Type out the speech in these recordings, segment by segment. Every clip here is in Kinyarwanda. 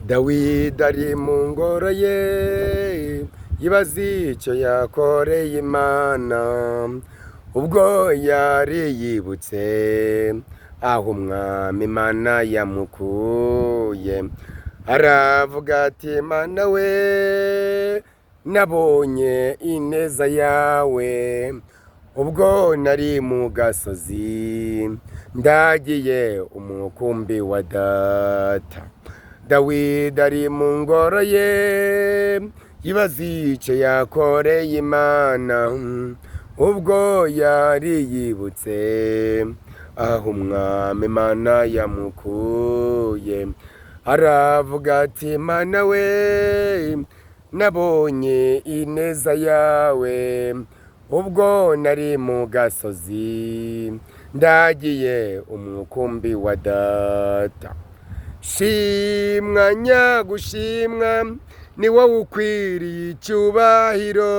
Dawidi ari mu ngoro ye yibaza icyo yakoreye Imana ubwo yari yibutse aho umwami Imana yamukuye. Aravuga ati Mana we, nabonye ineza yawe ubwo nari mu gasozi ndagiye umukumbi wa data. Dawidi ari mu ngoro ye yibaza icyo yakoreye Imana ubwo yari yibutse aho umwami Imana yamukuye. Aravuga ati Mana we, nabonye ineza yawe ubwo nari mu gasozi ndagiye umukumbi wa data. Shimwa nyagushimwa, ni wowe ukwiriye icyubahiro.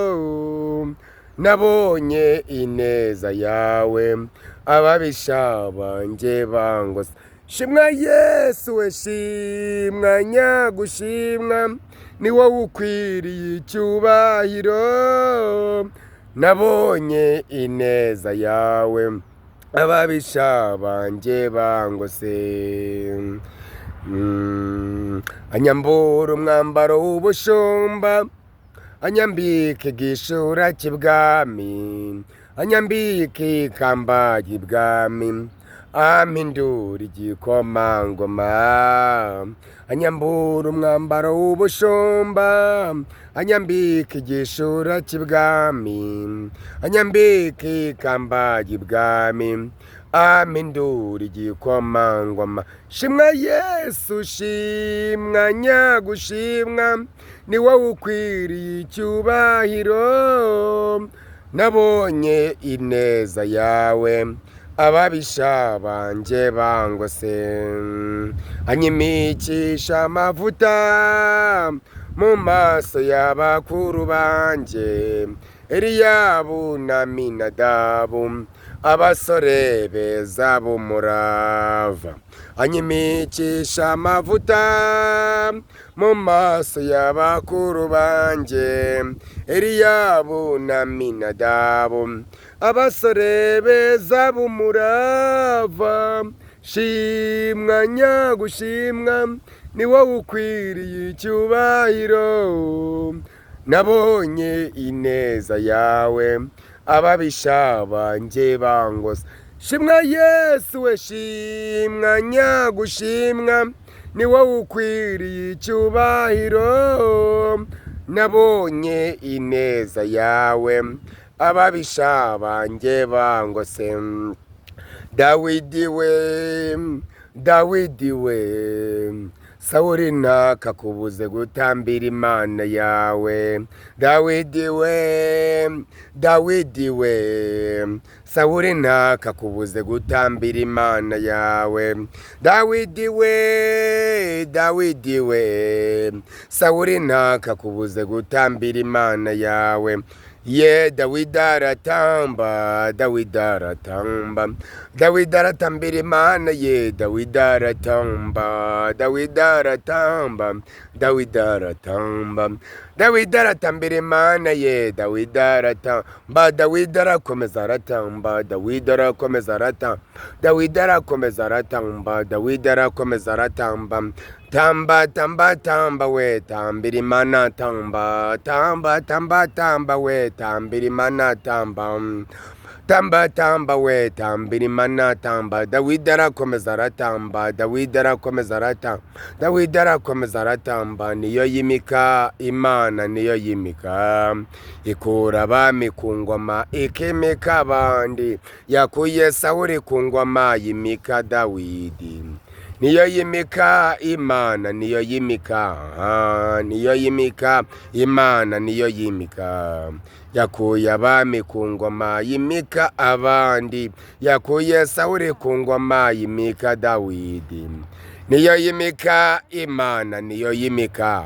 Nabonye ineza yawe ababisha banjye bangose. Shimwa Yesu we, shimwa nyagushimwa, ni wowe ukwiriye icyubahiro. Nabonye ineza yawe ababisha banjye bangose. Anyambura umwambaro w'ubushumba, anyambika igishura cy'ibwami, anyambika ikamba ry'ibwami, ampindura igikomangoma. Anyambura umwambaro w'ubushumba, anyambika igishura cy'ibwami, anyambika ikamba ry'ibwami, ampindura igikomangoma. Shimwa Yesu, shimwa nyagushimwa, ni wowe ukwiriye icyubahiro. Nabonye ineza yawe ababisha banjye bangose. Anyimikisha amavuta mu maso y'abakuru banjye, Eliyabu na Aminadabu, abasore beza b'umurava. Anyimikisha amavuta mu maso y'abakuru banjye, Eliyabu na Aminadabu, abasore beza b'umurava. Shimwa nyagushimwa, ni wowe ukwiriye icyubahiro. Nabonye ineza yawe ababisha banjye bangose. Shimwa Yesu we, shimwa nyagushimwa, ni wowe ukwiriye icyubahiro. Nabonye ineza yawe ababisha banjye bangose. Dawidi we, Dawidi we, Sawuli ntakakubuze gutambira Imana yawe. Dawidi we, Dawidi we, Sawuli ntakakubuze gutambira Imana yawe. Dawidi we, Dawidi we, Sawuli ntakakubuze gutambira Imana yawe. Ye Dawidi aratamba, Dawidi aratamba, Dawidi aratambira Imana ye. Dawidi aratamba, Dawidi aratamba, Dawidi aratamba, Dawidi aratambira Imana ye. Dawidi aratamba, Dawidi arakomeza aratamba, Dawidi arakomeza aratamba, Dawidi arakomeza aratamba, Dawidi arakomeza aratamba. Tamba tamba tamba we, tambira Imana tamba, tamba tamba tamba we, tambira Imana tamba, tamba tamba we, tambira Imana tamba. Dawidi arakomeza aratamba, Dawidi arakomeza aratamba, Dawidi arakomeza aratamba. Niyo yimika Imana, niyo yimika, ikura abami ku ngoma ikimika abandi. Yakuye Sawuli ku ngoma yimika Dawidi. Niyo yimika Imana, niyo yimika, niyo yimika Imana, niyo yimika. Yakuye abami ku ngoma yimika abandi. Yakuye Sawuli ku ngoma yimika Dawidi. Niyo yimika Imana, niyo yimika.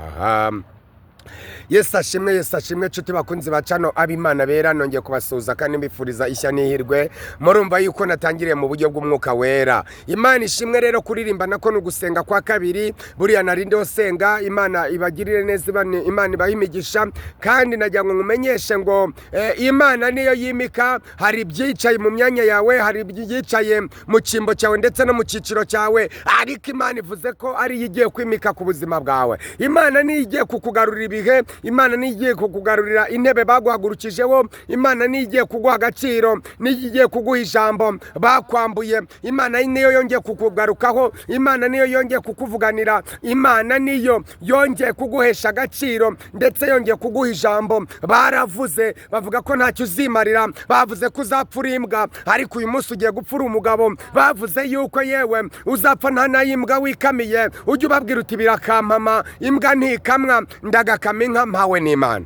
Yesu ashimwe nshuti bakunzi bacano ab'Imana bera, nongeye kubasuhuza kandi mbifuriza ishya n'ihirwe. Murumva yuko natangiriye mu buryo bw'umwuka wera. Imana ishimwe rero, kuririmba nako n'ugusenga kwa kabiri. Buriya narindeho senga, Imana ibagirire neza, Imana ibahe imigisha. Kandi najya ngo nkumenyeshe ngo Imana niyo yimika. Hari ibyicaye mu myanya yawe, hari ibyicaye mu cyimbo cyawe ndetse no mu cyiciro cyawe, ariko Imana ivuze ko ari igiye kwimika ku buzima bwawe. Imana niyo igiye kukugarurira ibihe, Imana nigiye kukugarurira intebe baguhagurukijeho, Imana nigiye kuguha agaciro, nigiye kuguha ijambo bakwambuye. Imana niyo yongeye kukugarukaho, Imana niyo yongeye kukuvuganira, Imana niyo yongeye kuguhesha agaciro ndetse yongeye kuguha ijambo. Baravuze bavuga ko ntacyo uzimarira, bavuze ko uzapfa imbwa, ariko uyu munsi ugiye gupfa umugabo. Bavuze yuko yewe uzapfa nta nayimbwa wikamiye, ujye ubabwira uti birakampama, imbwa ntikamwa, ndagakama inka mpawe n'Imana.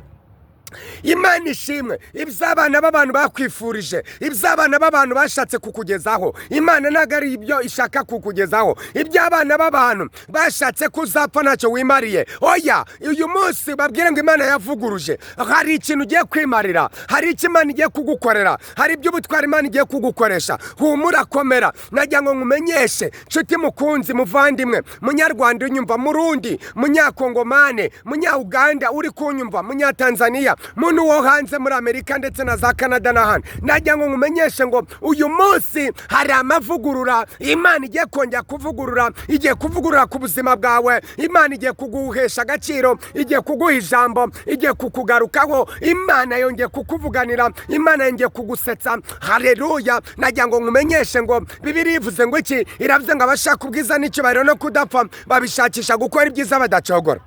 Imana ishimwe iby'abana b'abantu bakwifurije, iby'abana b'abantu bashatse kukugezaho, Imana ntabwo ari ibyo ishaka kukugezaho. Iby'abana b'abantu bashatse kuzapfa ntacyo wimariye, oya, uyu munsi babwire ngo Imana yavuguruje. Hari ikintu ugiye kwimarira, hari icyo Imana igiye kugukorera, hari iby'ubutwari Imana igiye kugukoresha. Humura, komera. Najya ngo nkumenyeshe nshuti mukunzi, muvandimwe, munyarwanda unyumva, murundi, munyakongomane, munyauganda uri kunyumva, munyatanzania, muntu wo hanze muri Amerika ndetse na za Canada n'ahandi, najya ngo nkumenyeshe ngo uyu munsi hari amavugurura. Imana igiye kongera kuvugurura, igiye kuvugurura ku buzima bwawe. Imana igiye kuguhesha agaciro, igiye kuguha ijambo, igiye kukugarukaho. Imana yongeye kukuvuganira, Imana yongeye kugusetsa. Haleluya. Najya ngo nkumenyeshe ngo Bibiliya ivuze ngo iki? Iravuze ngo abashaka ubwiza n'icyubahiro no kudapfa babishakisha gukora ibyiza badacogora.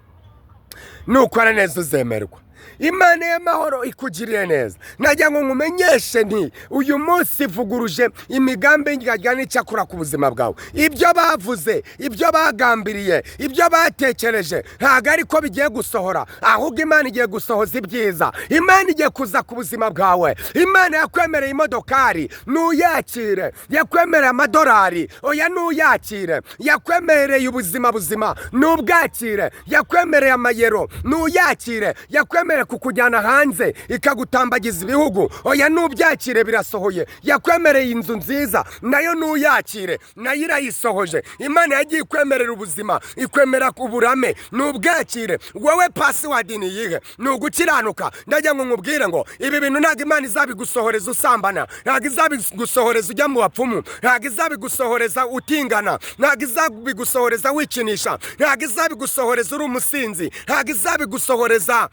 Nukora neza uzemerwa. Imana y'amahoro ikugiriye neza. Najya ngo nkumenyeshe nti uyu munsi ivuguruje imigambi y'ingajya n'icyakura ku buzima bwawe. Ibyo bavuze, ibyo bagambiriye, ibyo batekereje ntabwo ariko bigiye gusohora, ahubwo Imana igiye gusohoza ibyiza. Imana igiye kuza ku buzima bwawe. Imana yakwemereye imodokari, nuyakire. Yakwemereye amadolari, oya nuyakire. Yakwemereye ubuzima buzima, nubwakire. Yakwemereye amayero, nuyakire. Yakwemereye kukujyana hanze ikagutambagiza ibihugu, oya nubyakire, birasohoye. Yakwemereye inzu nziza, nayo nuyakire, nayo irayisohoje. Imana yagiye ikwemerera ubuzima, ikwemera uburame, nubwakire. Wowe password ni yihe? Nugukiranuka. Ndajya ngo nkubwire ngo ibi bintu ntabwo Imana izabigusohoreza usambana, ntabwo izabigusohoreza ujya mu bapfumu, ntabwo izabigusohoreza utingana, ntabwo izabigusohoreza wikinisha, ntabwo izabigusohoreza uri umusinzi, ntabwo izabigusohoreza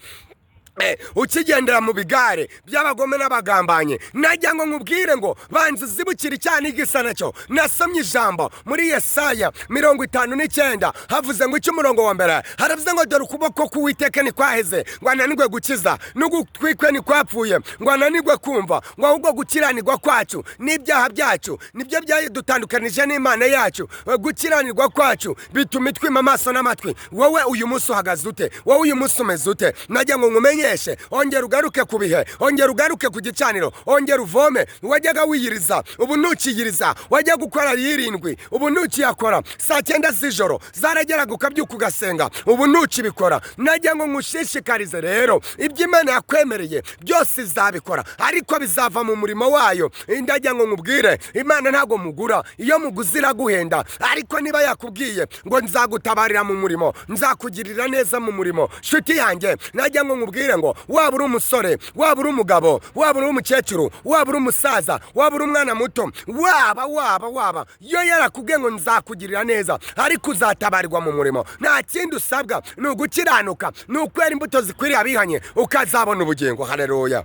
ukigendera mu bigare by'abagome n'abagambanye. Najya ngo nkubwire ngo banza uzibukire cyane igisa nacyo. Nasomye ijambo muri Yesaya 59 havuze ngo umurongo wa mbere haravuze ngo dore ukuboko k'Uwiteka nikwaheze ngo ananirwe gukiza, n'ugutwikwe nikwapfuye ngo ananirwe kumva, ngo ahubwo gukiranirwa kwacu n'ibyaha byacu nibyo byadutandukanije n'Imana yacu. Gukiranirwa kwacu bituma itwima amaso n'amatwi. Wowe uyu munsi uhagaze ute? Wowe uyu munsi umeze ute? Najya ngo nkumenye, ongera ugaruke ku bihe, ongera ugaruke ku gicaniro, ongera uvome. Wajyaga wiyiriza, ubu ntukiyiriza. Wajya gukora yirindwi, ubu ntukiyakora. Saa 9 z'ijoro zarageraga ukabyuka ugasenga, ubu ntukibikora. Najya ngo nkushishikarize rero, ibyo Imana yakwemereye byose izabikora, ariko bizava mu murimo wayo. Ndajya ngo nkubwire, Imana ntago mugura. Iyo muguzi iraguhenda, ariko niba yakubwiye ngo nzagutabarira mu murimo, nzakugirira neza mu murimo, nshuti yanjye, najya ngo nkubwire ngo waba uri umusore, waba uri umugabo, waba uri umukecuru, waba uri umusaza, waba uri umwana muto, waba yo yarakubwiye ngo nzakugirira neza, ariko uzatabarirwa mu murimo. Nta kindi usabwa, ni ugukiranuka, ni ukwera imbuto zikwiriye abihanye, ukazabona ubugingo. Haleluya.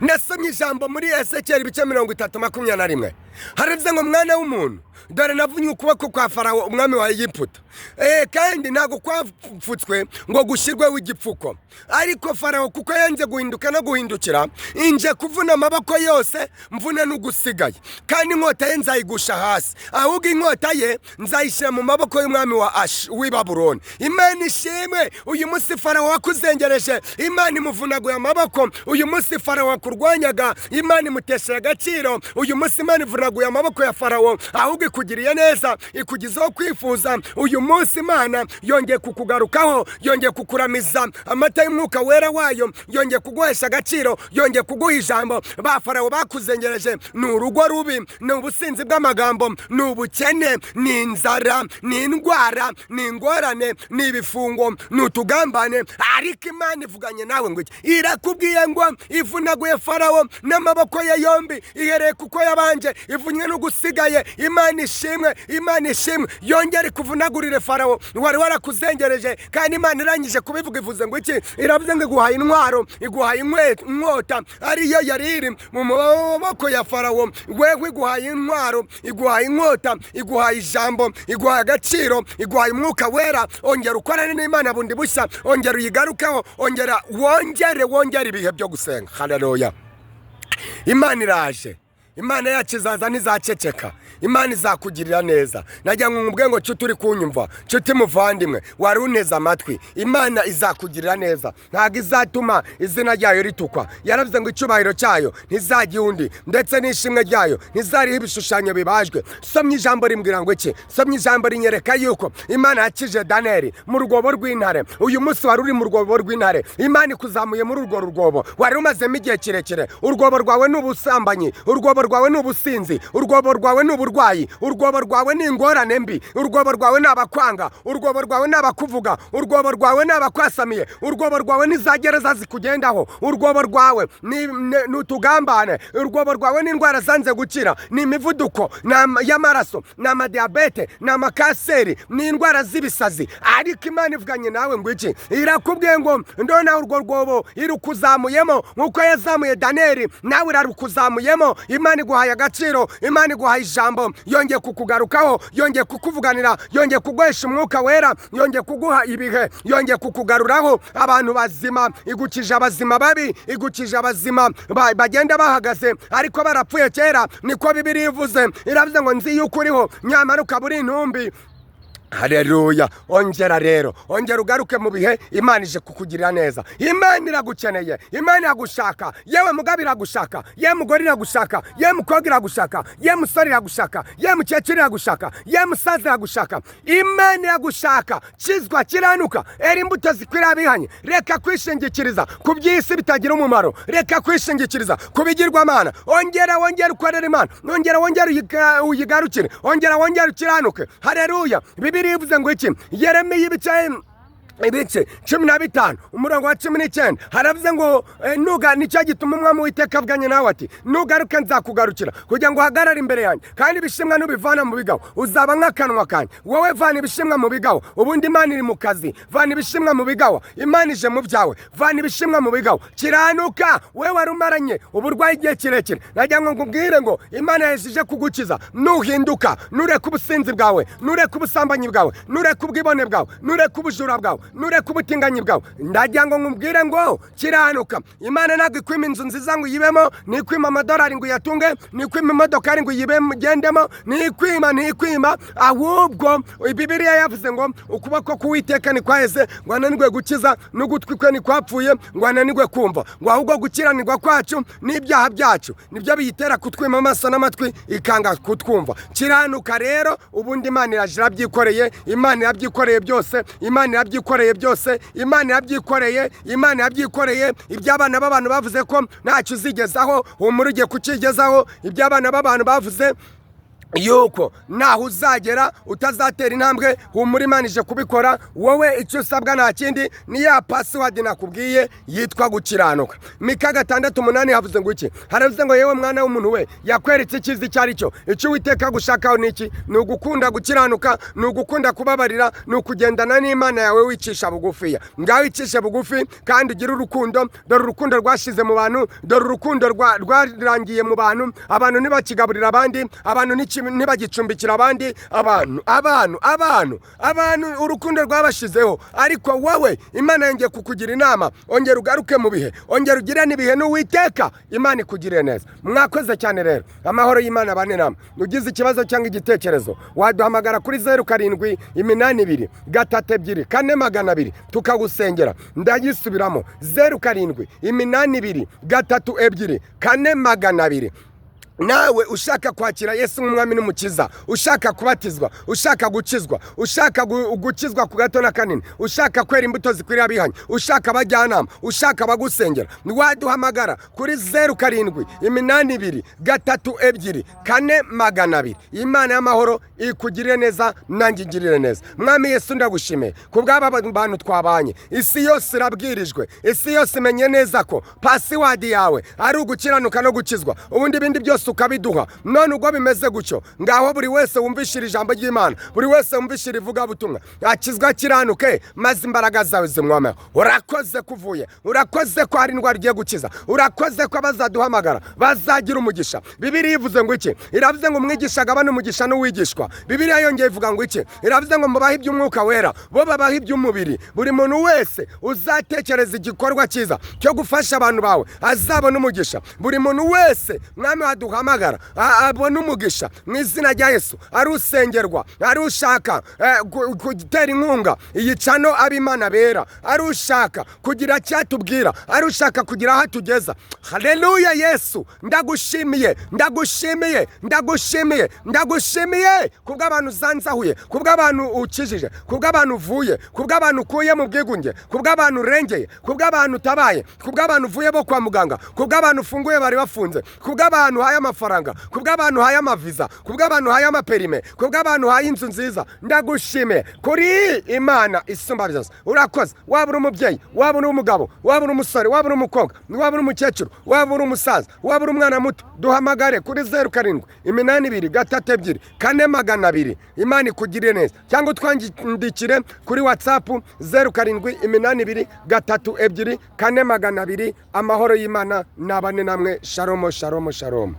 Nasomye ijambo muri Ezekiel 30:21 haravuze ngo mwana w'umuntu, dore navunye ukuboko kwa Farawo umwami wa Egiputa, kandi ntago kwapfutswe ngo gushyirweho igipfuko, ariko Farawo kuko yanze guhinduka no guhindukira, inje kuvuna amaboko yose, mvune n'ugusigaye, kandi inkota ye nzayigusha hasi, ahubwo inkota ye nzayishyira mu maboko y'umwami w'i Babuloni. Imana ishimwe. Uyu munsi Farawo wakuzengereje, Imana imuvunaguye amaboko. Uyu munsi Farawo wakurwanyaga, Imana imutesheje agaciro. Uyu munsi Imana ivuna ivanaguye amaboko ya Farawo, ahubwo ikugiriye neza, ikugizeho kwifuza. Uyu munsi Imana yongeye kukugarukaho, yongeye kukuramiza amata y'umwuka wera wayo, yongeye kuguhesha agaciro, yongeye kuguha ijambo. Ba Farawo bakuzengereje ni urugo rubi, ni ubusinzi bw'amagambo, ni ubukene, ni inzara, ni indwara, ni ingorane, ni ibifungo, ni utugambane. Ariko Imana ivuganye nawe ngo irakubwiye ngo ivunaguye Farawo n'amaboko ye yombi, ihereye kuko yabanje, ivunywe n'ugusigaye. Imana ishimwe, Imana ishimwe. Yongere kuvunagurire Farawo wari warakuzengereje. Kandi Imana irangije kubivuga ivuze ngo iki? Iravuze ngo iguhaye intwaro, iguhaye inkota, ariyo yari iri mu maboko ya Farawo. Wewe iguhaye intwaro, iguhaye inkota, iguhaye ijambo, iguhaye agaciro, iguhaye umwuka wera. Ongera ukorane n'Imana bundi bushya, ongera uyigarukeho, ongera wongere ibihe byo gusenga. Haleluya. Imana iraje, Imana yacu izaza ntizaceceka, Imana izakugirira neza. Najya nkubwe ngo nshuti uri kunyumva, nshuti muvandimwe wari unteze amatwi, Imana izakugirira neza, ntabwo izatuma izina ryayo ritukwa. Yaravuze ngo icyubahiro cyayo ntizajya undi, ndetse n'ishimwe ryayo ntizariho ibishushanyo bibajwe. Somye ijambo rimbwira ngo iki? Somye ijambo rinyereka yuko Imana yakije Daniyeli mu rwobo rw'intare. Uyu munsi wari uri mu rwobo rw'intare, Imana ikuzamuye muri urwo rwobo wari umazemo igihe kirekire. Urwobo rwawe ni ubusambanyi, urwobo rwawe ni ubusinzi, urwobo rwawe ni uburwayi, urwobo rwawe ni ingorane mbi, urwobo rwawe ni abakwanga, urwobo rwawe ni abakuvuga, urwobo rwawe ni abakwasamiye, urwobo rwawe ni za gereza zikugendaho, urwobo rwawe ni utugambane, urwobo rwawe ni indwara zanze gukira, ni imivuduko y'amaraso, ni amadiyabete, ni amakaseri, ni indwara z'ibisazi. Ariko Imana ivuganye nawe ngo iki? Irakubwiye ngo ndona urwo rwobo irukuzamuyemo nk'uko yazamuye Daniyeli, nawe irarukuzamuyemo. Imana iguhaye agaciro, Imana iguhaye ijambo, yongeye kukugarukaho, yongeye kukuvuganira, yongeye kuguhesha umwuka wera, yongeye kuguha ibihe, yongeye kukugaruraho abantu bazima. Igukije abazima babi, igukije abazima bagenda bahagaze ariko barapfuye kera. Niko Bibiliya ivuze, iravuze ngo nzi yuko uriho nyamara ukaba uri intumbi. Haleluya. Ongera rero, ongera ugaruke mu bihe. Imana ije kukugirira neza, Imana iragukeneye, Imana iragushaka. Yewe mugabo iragushaka, yewe mugore iragushaka, yewe mukobwa iragushaka, yewe musore iragushaka, yewe mukecuru iragushaka, yewe musaza iragushaka. Imana iragushaka. Kizwa, kiranuka, era imbuto zikwira bihanye. Reka kwishingikiriza ku by'isi bitagira umumaro, reka kwishingikiriza ku bigirwamana. Ongera ukorera Imana, ongera uyigarukire, ongera ukiranuke. Haleluya. Bibiliya ivuze ngo iki? Yeremiya ibice 15 umurongo wa 19 haravuze ngo nuga nicyo gituma umwami w'Iteka avuganye nawe ati nugaruka nzakugarukira kugira ngo uhagarare imbere yanjye, kandi ibishimwa nubivana mu bigaho uzaba nk'akanwa kanjye. Wowe vana ibishimwa mu bigaho, ubundi Imana iri mu kazi. Vana ibishimwa mu bigaho, Imana ije mu byawe. Vana ibishimwa mu bigaho, kiranuka. Wewe wari umaranye uburwayi igihe kirekire, najya ngo nkubwire ngo Imana yashije kugukiza. Nuhinduka, nureka ubusinzi bwawe, nureka ubusambanyi bwawe, nureka ubwibone bwawe, nureka ubujura bwawe, nureka ubutinganyi bwawe, ndagira ngo nkubwire ngo kiranuka. Imana ntabwo ikwima inzu nziza ngo uyibemo, ntikwima amadolari ngo uyatunge, ntikwima imodokari ngo uyigendemo, ntikwima. Ahubwo Bibiliya yavuze ngo ukuboko k'Uwiteka ntikwaheze ngo ananirwe gukiza, n'ugutwi kwe ntikwapfuye ngo ananirwe kumva. Ngo ahubwo gukiranirwa kwacu n'ibyaha byacu nibyo biyitera kutwima amaso n'amatwi ikanga kutwumva. Kiranuka rero, ubundi Imana iraje irabyikoreye, Imana irabyikoreye byose, Imana irabyikoreye byose, Imana yabyikoreye. Iby'abana b'abantu bavuze ko ntacyo uzigezaho, humura ugiye kukigezaho. Iby'abana b'abantu bavuze yuko naho uzagera utazatera intambwe, humura Imana ije kubikora. Wowe icyo usabwa nta kindi, ni ya password nakubwiye yitwa gukiranuka. Mika 6:8 havuze ngo iki? Haravuze ngo yewe mwana w'umuntu we, yakweretse icyiza icyo ari cyo. Icyo Uwiteka gushakaho ni iki? Ni ugukunda gukiranuka, ni ugukunda kubabarira, ni ukugendana n'Imana yawe wicisha bugufiya. Ngaho icishe bugufi kandi ugira urukundo. Dore urukundo rwashize mu bantu, dore urukundo rwarangiye mu bantu. Abantu ntibakigaburira abandi, abantu ntibagicumbikira abandi, abantu urukundo rwabashizeho. Ariko wowe Imana yongeye kukugira inama, ongera ugaruke mu bihe, ongera ugire n'ibihe n'Uwiteka. Imana ikugirire neza. Mwakoze cyane rero, amahoro y'Imana bane nama. Ugize ikibazo cyangwa igitekerezo waduhamagara kuri 07823242 tukagusengera. Ndagisubiramo 07823242 nawe ushaka kwakira Yesu nk'umwami n'umukiza, ushaka kubatizwa, ushaka gukizwa, ushaka gukizwa ku gato na kanini, ushaka kwera imbuto zikwiriye abihanye, ushaka abajyanama, ushaka abagusengera, waduhamagara kuri 07223242. Imana y'amahoro ikugirire neza, nanjye ngirire neza. Mwami Yesu ndagushimiye kubw'aba bantu twabanye. Isi yose irabwirijwe, isi yose imenye neza ko password yawe ari ugukiranuka no gukizwa, ubundi ibindi byose ukabiduha. None ubwo bimeze gutyo, ngaho buri wese wumvishira ijambo ry'Imana, buri wese wumvishira ivuga butumwa, akizwa kiranuke, maze imbaraga zawe zimwomeho. Urakoze kuvuye, urakoze ko hari indwara ugiye gukiza, urakoze ko abazaduhamagara bazagira umugisha. Bibiliya ivuze ngo iki? Iravuze ngo umwigisha agabane umugisha n'uwigishwa. Bibiliya yongeye ivuga ngo iki? Iravuze ngo mubahe iby'umwuka wera, bo babahe iby'umubiri. Buri muntu wese uzatekereza igikorwa cyiza cyo gufasha abantu bawe azabona umugisha. Buri muntu wese mwami waduhamagara abona umugisha mu izina rya Yesu. Ari usengerwa, ari ushaka gutera inkunga iyi cano ab'Imana bera, ari ushaka kugira cyatubwira, ari ushaka kugira aho tugeza. Haleluya Yesu, ndagushimiye, ndagushimiye, ndagushimiye, ndagushimiye kubw'abantu zanzahuye, kubw'abantu ukijije, kubw'abantu uvuye, kubw'abantu ukuye mu bwigunge, kubw'abantu urengeye, kubw'abantu utabaye, kubw'abantu uvuye bo kwa muganga, kubw'abantu ufunguye bari bafunze, kubw'abantu uhaye amafaranga, kubw'abantu uhaye amaviza, kubw'abantu uhaye amaperime, kubw'abantu uhaye inzu nziza. Ndagushimiye kuri Imana isumba byose. Urakoze. Waba uri umubyeyi, waba uri umugabo, waba uri umusore, waba uri umukobwa, waba uri umukecuru, waba uri umusaza, waba uri umwana muto, duhamagare kuri 07823242. Imana ikugirire neza. Cyangwa twandikire kuri WhatsApp 07823242. Amahoro y'Imana nabane namwe. Shalom, shalom, shalom.